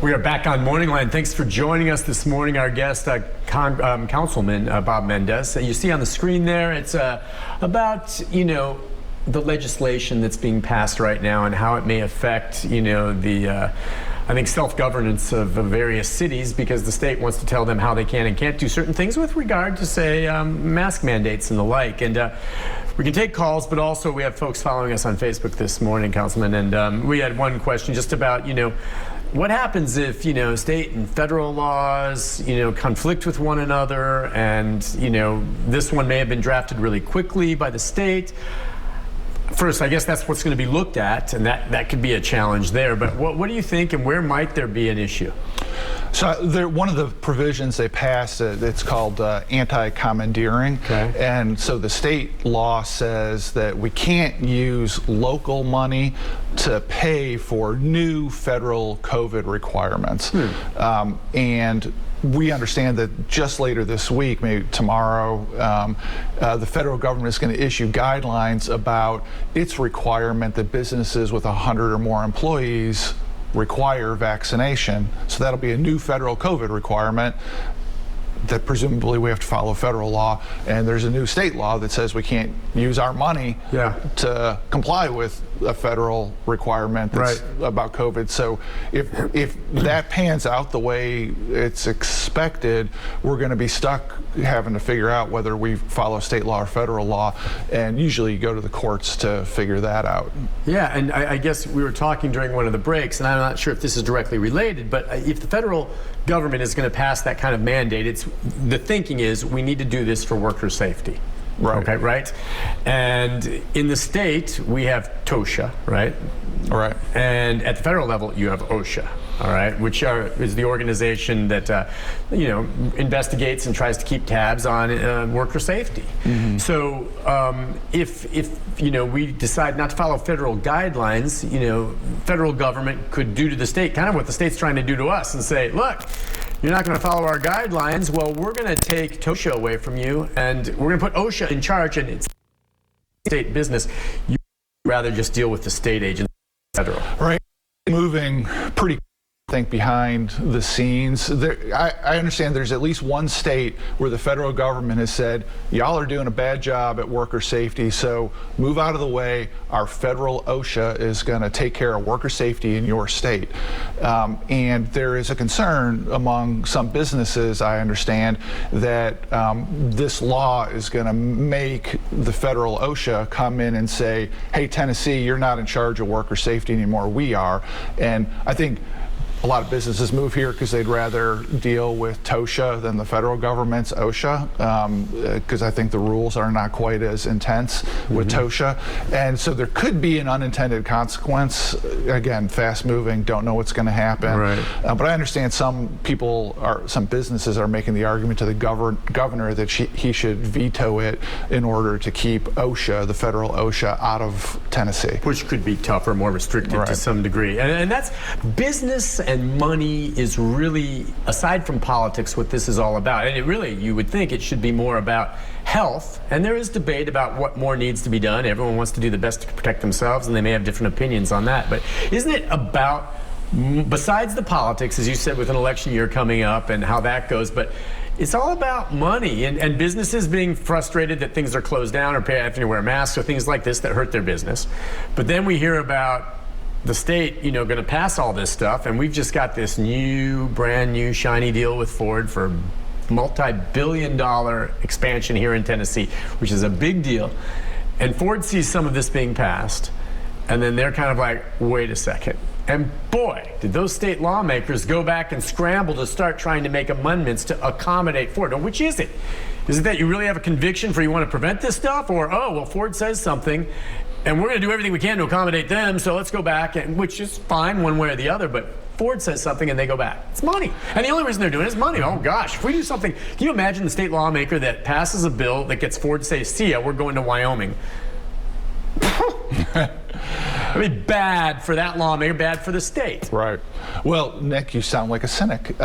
We are back on MorningLine. Thanks for joining us this morning. Our guest, Councilman Bob Mendes. You see on the screen there, it's about, the legislation that's being passed right now and how it may affect, the I think self-governance of various cities, because the state wants to tell them how they can and can't do certain things with regard to, say, mask mandates and the like. And we can take calls, but also we have folks following us on Facebook this morning, Councilman, and we had one question just about, what happens if, state and federal laws, conflict with one another, and, this one may have been drafted really quickly by the state. First, I guess that's what's going to be looked at, and that could be a challenge there. But what do you think, and where might there be an issue? So one of the provisions they passed, it's called anti-commandeering. Okay. And so the state law says that we can't use local money to pay for new federal COVID requirements. And we understand that just later this week, maybe tomorrow, the federal government is going to issue guidelines about its requirement that businesses with 100 or more employees require vaccination. So that'll be a new federal COVID requirement that presumably we have to follow federal law, and there's a new state law that says we can't use our money to comply with a federal requirement that's about COVID. So if that pans out the way it's expected, we're going to be stuck having to figure out whether we follow state law or federal law, and usually you go to the courts to figure that out. Yeah, and I guess we were talking during one of the breaks, and I'm not sure if this is directly related, but if the federal government is going to pass that kind of mandate, the thinking is we need to do this for worker safety. Right. Okay, right? And in the state, we have TOSHA, right? Right. And at the federal level, you have OSHA, all right, which is the organization that, investigates and tries to keep tabs on worker safety. Mm-hmm. So if we decide not to follow federal guidelines, federal government could do to the state kind of what the state's trying to do to us and say, look, you're not going to follow our guidelines. Well, we're going to take TOSHA away from you, and we're going to put OSHA in charge, and it's state business. You'd rather just deal with the state agency, federal. Right. Moving pretty, I think, behind the scenes. I understand there's at least one state where the federal government has said, y'all are doing a bad job at worker safety, so move out of the way. Our federal OSHA is going to take care of worker safety in your state. And there is a concern among some businesses, I understand, that this law is going to make the federal OSHA come in and say, hey, Tennessee, you're not in charge of worker safety anymore, we are. And I think a lot of businesses move here because they'd rather deal with TOSHA than the federal government's OSHA, because I think the rules are not quite as intense with TOSHA. And so there could be an unintended consequence. Again, fast moving, don't know what's going to happen. Right. But I understand some businesses are making the argument to the governor that he should veto it in order to keep OSHA, the federal OSHA, out of Tennessee. Which could be tougher, more restricted to some degree. And that's business and money is really, aside from politics, what this is all about. And it really, you would think it should be more about health. And there is debate about what more needs to be done. Everyone wants to do the best to protect themselves, and they may have different opinions on that. But isn't it about, besides the politics, as you said, with an election year coming up and how that goes, but it's all about money and businesses being frustrated that things are closed down or having to wear masks or things like this that hurt their business. But then we hear about the state, going to pass all this stuff, and we've just got this brand new, shiny deal with Ford for multi-billion-dollar expansion here in Tennessee, which is a big deal. And Ford sees some of this being passed, and then they're kind of like, wait a second. And boy, did those state lawmakers go back and scramble to start trying to make amendments to accommodate Ford. Now, which is it? Is it that you really have a conviction for you want to prevent this stuff? Or, oh, well, Ford says something, and we're going to do everything we can to accommodate them, so let's go back, which is fine one way or the other, but Ford says something and they go back. It's money. And the only reason they're doing it is money. Oh, gosh, if we do something, can you imagine the state lawmaker that passes a bill that gets Ford to say, see ya, we're going to Wyoming? I mean, bad for that lawmaker, bad for the state. Right. Well, Nick, you sound like a cynic.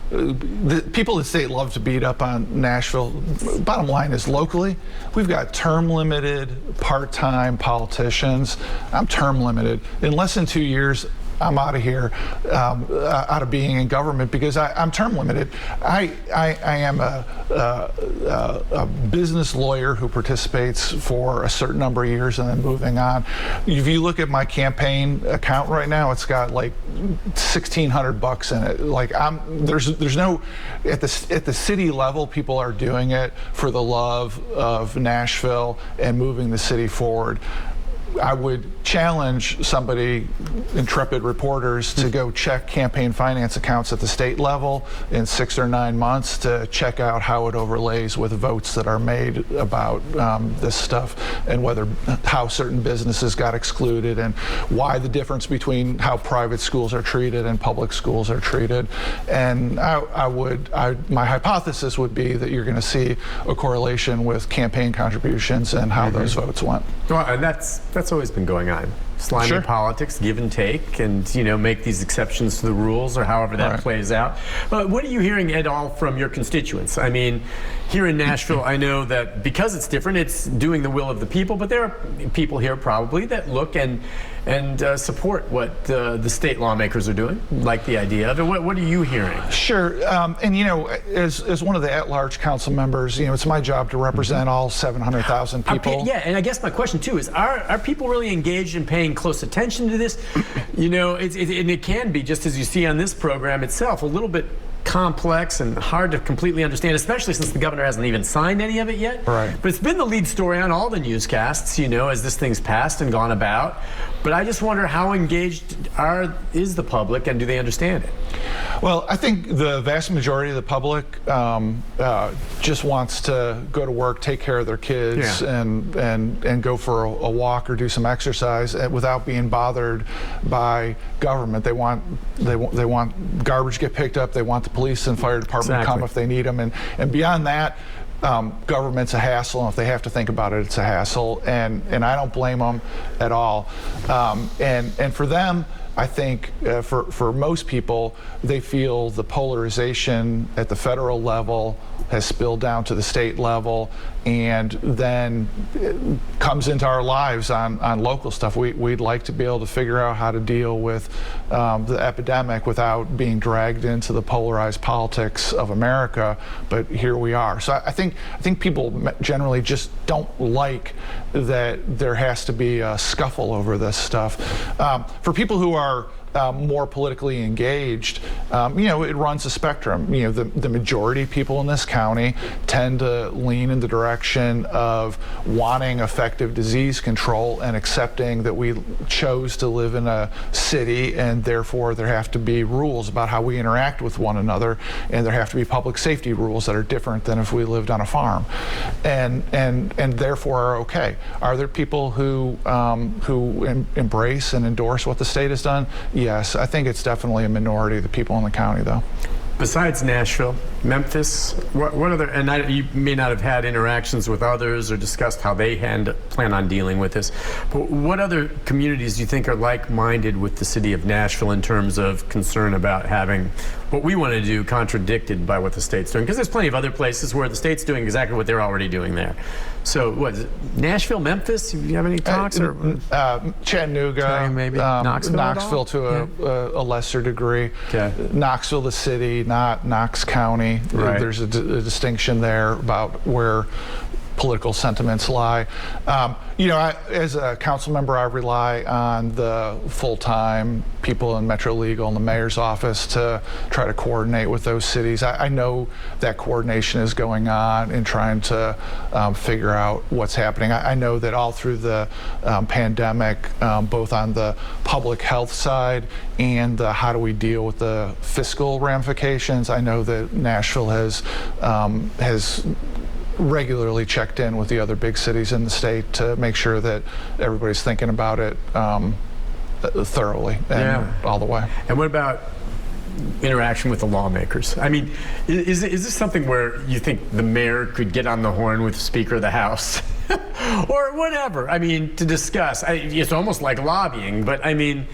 the people in the state love to beat up on Nashville. Bottom line is, locally, we've got term limited, part-time politicians. I'm term limited. In less than 2 years, I'm out of here, out of being in government, because I'm term limited. I am a business lawyer who participates for a certain number of years and then moving on. If you look at my campaign account right now, it's got like $1,600 in it. Like, there's no, at the city level, people are doing it for the love of Nashville and moving the city forward. I would challenge somebody, intrepid reporters, to go check campaign finance accounts at the state level in 6 or 9 months to check out how it overlays with votes that are made about this stuff, and how certain businesses got excluded, and why the difference between how private schools are treated and public schools are treated. And my hypothesis would be that you're going to see a correlation with campaign contributions and how those votes went. Well, and that's always been going on. Slimy Sure. politics, give and take, and make these exceptions to the rules, or however that plays out. But what are you hearing at all from your constituents? I mean, here in Nashville, I know that because it's different, it's doing the will of the people, but there are people here probably that look and support what the state lawmakers are doing, like the idea of it. What are you hearing? Sure, and as one of the at-large council members, it's my job to represent all 700,000 people. Yeah, and I guess my question too is, are people really engaged in paying close attention to this? And it can be, just as you see on this program itself, a little bit complex and hard to completely understand, especially since the governor hasn't even signed any of it yet. Right. But it's been the lead story on all the newscasts, as this thing's passed and gone about. But I just wonder, how engaged is the public, and do they understand it? Well, I think the vast majority of the public just wants to go to work, take care of their kids, and go for a walk or do some exercise without being bothered by government. They want garbage get picked up. They want the police and fire department to come if they need them, and beyond that, government's a hassle, and if they have to think about it, it's a hassle, and I don't blame them at all. And for them, I think for most people, they feel the polarization at the federal level has spilled down to the state level, and then it comes into our lives on local stuff. We'd like to be able to figure out how to deal with the epidemic without being dragged into the polarized politics of America, but here we are. So I think people generally just don't like that there has to be a scuffle over this stuff. For people who are more politically engaged, it runs a spectrum. The majority of people in this county tend to lean in the direction of wanting effective disease control and accepting that we chose to live in a city, and therefore there have to be rules about how we interact with one another, and there have to be public safety rules that are different than if we lived on a farm, and therefore are okay. Are there people who embrace and endorse what the state has done? Yes, I think it's definitely a minority of the people in the county, though. Besides Nashville, Memphis, what other, and you may not have had interactions with others or discussed how they plan on dealing with this, but what other communities do you think are like-minded with the city of Nashville in terms of concern about having what we want to do contradicted by what the state's doing? Because there's plenty of other places where the state's doing exactly what they're already doing there. So what is it, Nashville, Memphis? Do you have any talks? Chattanooga, maybe Knoxville to a lesser degree. Okay. Knoxville, the city, not Knox County. Right. There's a distinction there about where political sentiments lie. As a council member, I rely on the full-time people in Metro Legal and the mayor's office to try to coordinate with those cities. I know that coordination is going on in trying to figure out what's happening. I know that all through the pandemic, both on the public health side and the how do we deal with the fiscal ramifications, I know that Nashville has regularly checked in with the other big cities in the state to make sure that everybody's thinking about it thoroughly and all the way. And what about interaction with the lawmakers? I mean, is this something where you think the mayor could get on the horn with the Speaker of the House or whatever? I mean, to discuss. It's almost like lobbying, but I mean,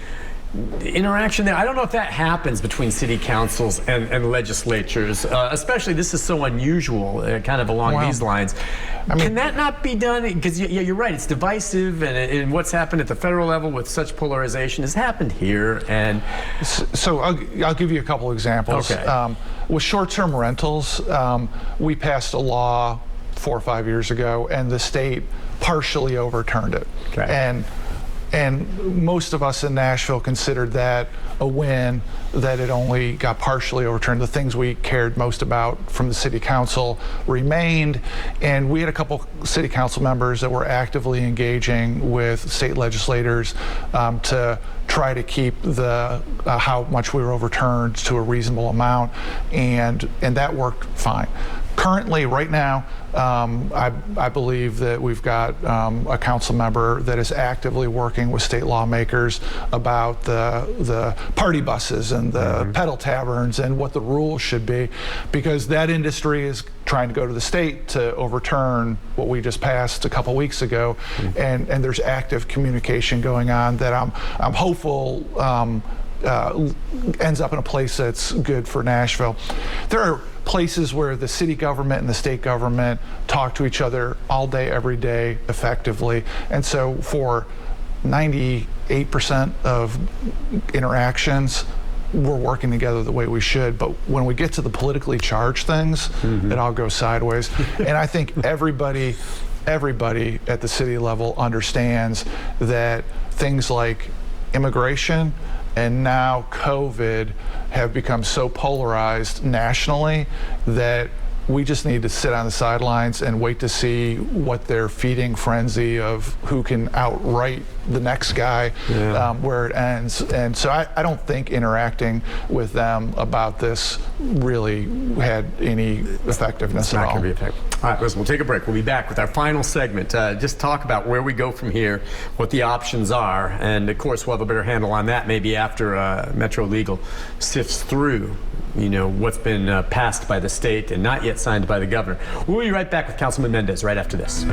interaction there. I don't know if that happens between city councils and legislatures, especially this is so unusual, kind of along these lines. I mean, can that not be done? Because you're right, it's divisive, and what's happened at the federal level with such polarization has happened here. And so I'll give you a couple examples. Okay. With short-term rentals, we passed a law 4 or 5 years ago, and the state partially overturned it. Okay. And most of us in Nashville considered that a win, that it only got partially overturned. The things we cared most about from the city council remained, and we had a couple city council members that were actively engaging with state legislators to try to keep the how much we were overturned to a reasonable amount, and that worked fine. Currently, right now, I believe that we've got a council member that is actively working with state lawmakers about the party buses and the pedal taverns and what the rules should be, because that industry is trying to go to the state to overturn what we just passed a couple weeks ago, and there's active communication going on that I'm hopeful ends up in a place that's good for Nashville. There are places where the city government and the state government talk to each other all day, every day, effectively. And so for 98% of interactions, we're working together the way we should. But when we get to the politically charged things, it all goes sideways. And I think everybody at the city level understands that things like immigration and now COVID have become so polarized nationally that we just need to sit on the sidelines and wait to see what their feeding frenzy of who can outright the next guy, where it ends. And so I don't think interacting with them about this really had any effectiveness at all. It's not going to be effective. All right, listen, we'll take a break. We'll be back with our final segment. Just talk about where we go from here, what the options are, and of course we'll have a better handle on that maybe after Metro Legal sifts through what's been passed by the state and not yet signed by the governor. We'll be right back with Councilman Mendes right after this.